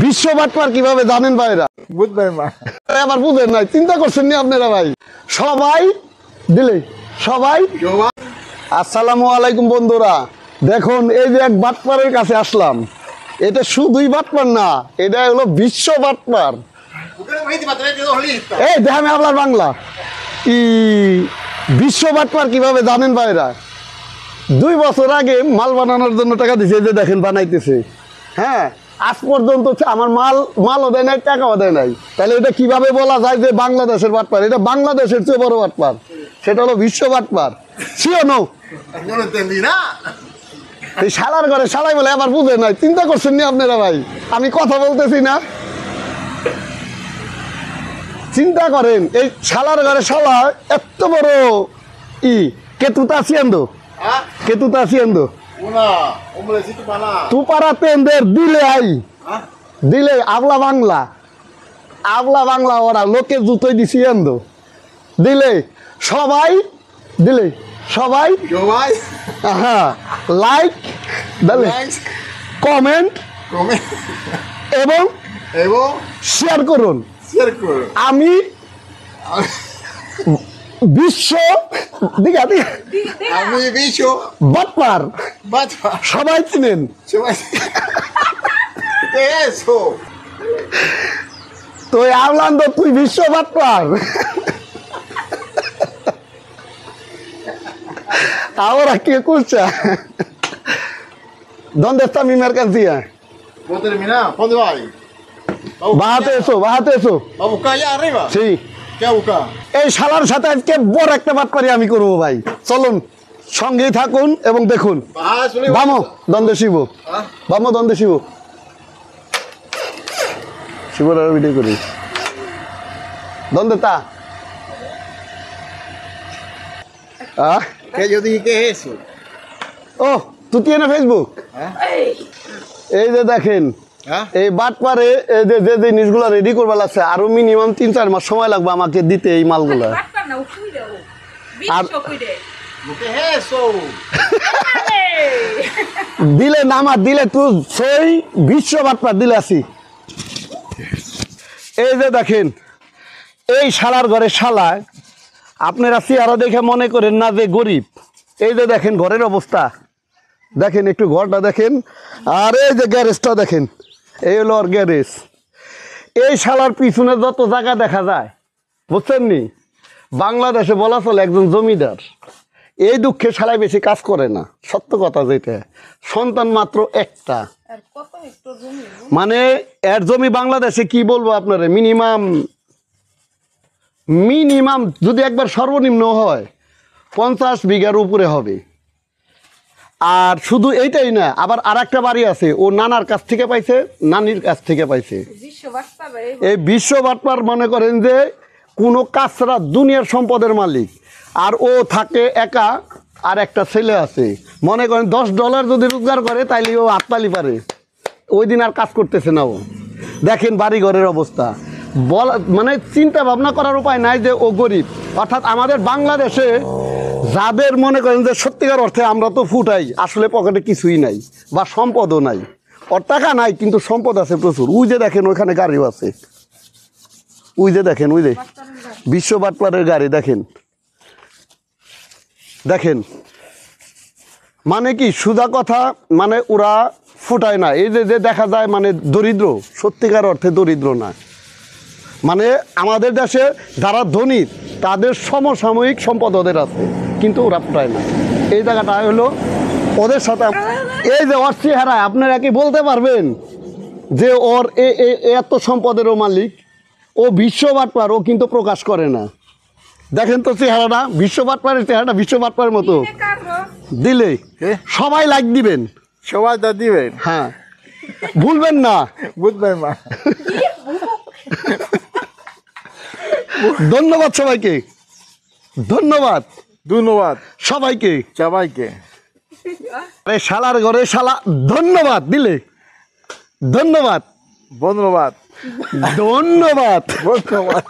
বিশ্ব বাটপার কিভাবে জানেন ভাইরা? বুঝবেন না, আবার বুঝেন নাই, চিন্তা করছেন নি আপনারা ভাই? সবাই দিলে সবাই। আসসালামু আলাইকুম বন্ধুরা, দেখুন এই যে এক বাটপারের কাছে আসলাম। এটা শুধুই বাটপার না, এটা হলো বিশ্ব বাটপার। এই দেখেন আপনার বাংলা বিশ্ব বাটপার কিভাবে জানেন ভাইরা? 2 বছর আগে মাল বানানোর জন্য টাকা দিয়েছে, যে দেখেন বানাইতেছে। হ্যাঁ, আজ পর্যন্ত আমার মালও দেয় নাই, টাকাও দেয় নাই। তাহলে এটা কিভাবে বলা যায় যে বাংলাদেশের বাটপার? এটা বাংলাদেশের চেয়ে বড় বাটপার, সেটা হলো বিশ্ব বাটপার। শিও নো এই শালার ঘরে শালাই বলে আবার বুঝে নাই, চিন্তা করছেন নি আপনারা ভাই? আমি কথা বলতেছি না, চিন্তা করেন। এই শালার ঘরে শালা এত বড় কেতুতা সিয়ান্দো, কেতুতা সিয়ান্দো তু পারাতেন্দের দিলে আই দিলে আবলা বাংলা, আবলা বাংলা ওরা লোকে জুতোই দিছি এন্দো দিলে সবাই, দিলে সবাই হ্যাঁ লাইক দিলে কমেন্ট এবং শেয়ার করুন। আমি বিশ্ব দিঘা দিঘা আমি বিশ্ব বাটপার সবাই চিনেন। তো আমলাম তো তুই বিশ্ব বাটপার। ahora que escucha ¿dónde está mi mercancía? ¿Puedo terminar? ¿Dónde vai? Bájate eso, bájate eso. ¿Va a buscar allá arriba? Sí. ¿Qué va a buscar? এই শালার সাথে আজকে বড় একটা বাটপারি আমি করবো ভাই। চলুন সঙ্গেই থাকুন এবং দেখুন। Vamos, ¿dónde Shivo? Vamos, ¿dónde Shivo? Shivo la video করি। ¿Dónde está? ¿Ah? ¿Qué yo dije? ¿Qué es eso? Oh, ¿tú tienes Facebook? এই যে দেখেন, এই বাটপারে এই যে যে জিনিসগুলো রেডি করবা লাগছে, আরো মিনিমাম 3-4 মাস সময় লাগবে আমাকে দিতে এই মালগুলো। আর দিলে নামা দিলে তুই সেই বিশ্ব বাটপার দিলে আসি। এই যে দেখেন, এই শালার ঘরে শালা, আপনারা চেহারা দেখে মনে করেন না যে গরিব। এই যে দেখেন ঘরের অবস্থা, দেখেন একটু ঘরটা দেখেন, আর এই যে গ্যারেজটা দেখেন, এই হলো ওর গ্যারেজ। এই শালার পিছনে যত জায়গা দেখা যায়, বুঝছেন নি, বাংলাদেশে বলা চলে একজন জমিদার। এই দুঃখে শালাই বেশি কাজ করে না, সত্য কথা যেটা। সন্তান মাত্র একটা, মানে এর জমি বাংলাদেশে কি বলবো আপনারা, মিনিমাম যদি একবার সর্বনিম্ন হয় 50 বিঘার উপরে হবে। আর শুধু এইটাই না, আবার আর একটা বাড়ি আছে, ও নানার কাছ থেকে পাইছে, নানির কাছ থেকে পাইছে। এই বিশ্ব বাটপার মনে করেন যে কোনো কাছরা দুনিয়ার সম্পদের মালিক। আর ও থাকে একা, আর একটা ছেলে আছে। মনে করেন $10 যদি রোজগার করে তাইলে ও হাততালি পারে, ওই দিন আর কাজ করতেছে না ও। দেখেন বাড়ি ঘরের অবস্থা, মানে চিন্তা ভাবনা করার উপায় নাই যে ও গরিব। অর্থাৎ আমাদের বাংলাদেশে যাদের মনে করেন যে সত্যিকার অর্থে আমরা তো ফুটাই, আসলে পকেটে কিছুই নাই বা সম্পদও নাই। ওর টাকা নাই কিন্তু সম্পদ আছে প্রচুর। ওই যে দেখেন ওইখানে গাড়িও আছে, ওই যে দেখেন, ওই যে বিশ্ব বাটপারের গাড়ি দেখেন, দেখেন। মানে কি সুজা কথা, মানে ওরা ফুটায় না। এই যে দেখা যায় মানে দরিদ্র, সত্যিকার অর্থে দরিদ্র না। মানে আমাদের দেশে যারা ধনী তাদের সমসাময়িক সম্পদ ওদের আছে, কিন্তু ওরা ফুটায় না। এই জায়গাটা হলো ওদের সাথে। এই যে ওর চেহারা, আপনারা কি বলতে পারবেন যে ওর এত সম্পদেরও মালিক? ও বিশ্ব বাটপার, ও কিন্তু প্রকাশ করে না। দেখেন তো চেহারাটা, বিশ্ব বাটপারের চেহারাটা বিশ্ব বাটপারের মতো। দিলে সবাই লাইক দিবেন, সবাই তা দিবেন, হ্যাঁ ভুলবেন না, বুঝবেন না। ধন্যবাদ সবাইকে, ধন্যবাদ ধন্যবাদ সবাইকে, সবাইকে। শালার ঘরে শালা, ধন্যবাদ দিলে, ধন্যবাদ ধন্যবাদ ধন্যবাদ ধন্যবাদ।